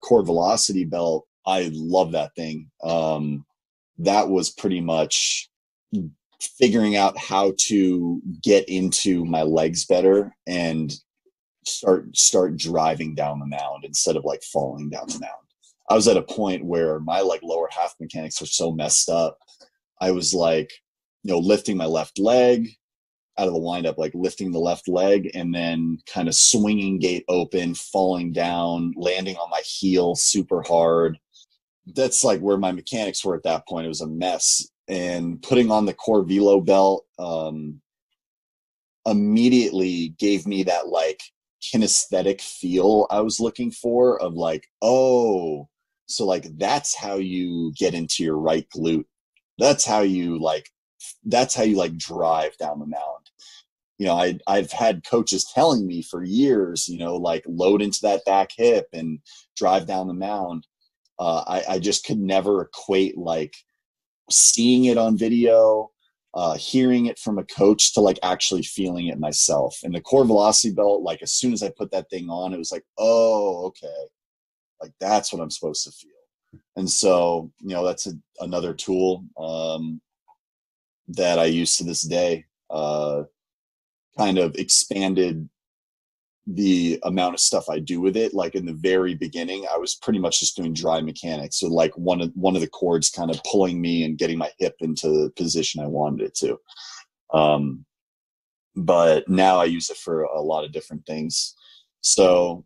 Core Velocity Belt, I love that thing. That was pretty much figuring out how to get into my legs better and start driving down the mound instead of like falling down the mound. I was at a point where my like lower half mechanics were so messed up. I was like, lifting my left leg out of the windup, like lifting the left leg and then kind of swinging gate open, falling down, landing on my heel super hard. That's like where my mechanics were at that point. It was a mess. And putting on the Core Velo Belt immediately gave me that like kinesthetic feel I was looking for of like, oh, so like that's how you get into your right glute. That's how you like drive down the mound. I've had coaches telling me for years, like load into that back hip and drive down the mound. I just could never equate like seeing it on video, hearing it from a coach to like actually feeling it myself. And the Core Velocity Belt, like as soon as I put that thing on, it was like, oh, okay. Like that's what I'm supposed to feel. And so, that's another tool that I use to this day, kind of expanded the amount of stuff I do with it. Like in the very beginning, I was pretty much just doing dry mechanics. So like one of the cords kind of pulling me and getting my hip into the position I wanted it to. But now I use it for a lot of different things. So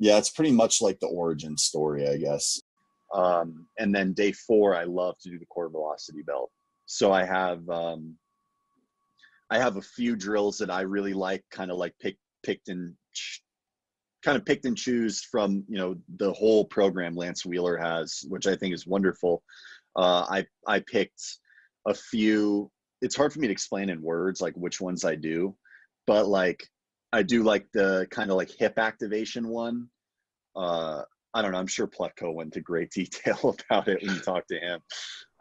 yeah, it's pretty much like the origin story, I guess. And then day 4, I love to do the Core Velocity Belt. So I have a few drills that I really like, kind of like picked and choose from, the whole program Lance Wheeler has, which I think is wonderful. I picked a few. It's hard for me to explain in words, like which ones I do, but like I do like the kind of like hip activation one. I don't know. I'm sure Plutko went into great detail about it when you talk to him.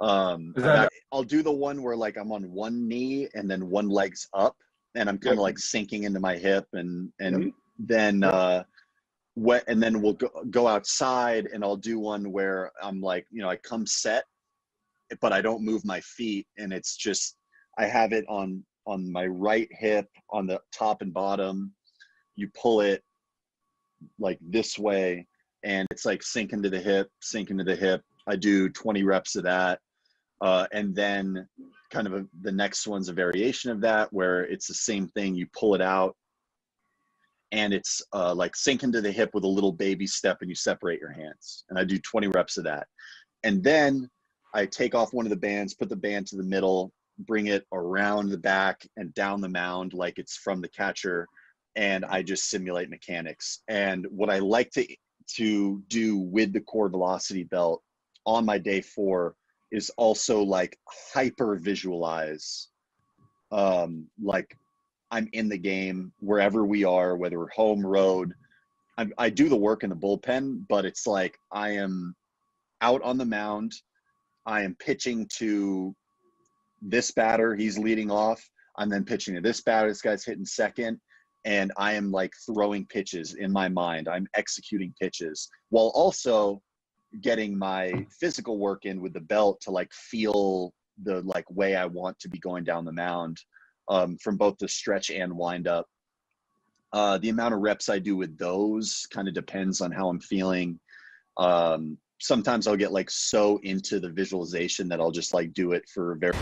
I'll do the one where like I'm on one knee and then one leg's up and I'm kind of like sinking into my hip and then and then we'll go outside and I'll do one where I'm like, I come set, but I don't move my feet. And it's just, I have it on my right hip on the top and bottom. You pull it like this way and it's like sink into the hip. I do 20 reps of that. And then kind of the next one's a variation of that where it's the same thing. You pull it out and it's like sink into the hip with a little baby step and you separate your hands. And I do 20 reps of that. And then I take off one of the bands, put the band to the middle, bring it around the back and down the mound like it's from the catcher. And I just simulate mechanics. And what I like to do with the Core Velocity Belt on my day 4 is also like hyper visualize, like I'm in the game wherever we are, whether we're home, road. I do the work in the bullpen, but it's like I am out on the mound. I am pitching to this batter. He's leading off. I'm then pitching to this batter. This guy's hitting second. And I am like throwing pitches in my mind. I'm executing pitches while also getting my physical work in with the belt to like feel the like way I want to be going down the mound, from both the stretch and wind up. The amount of reps I do with those kind of depends on how I'm feeling. Sometimes I'll get like so into the visualization that I'll just like do it for very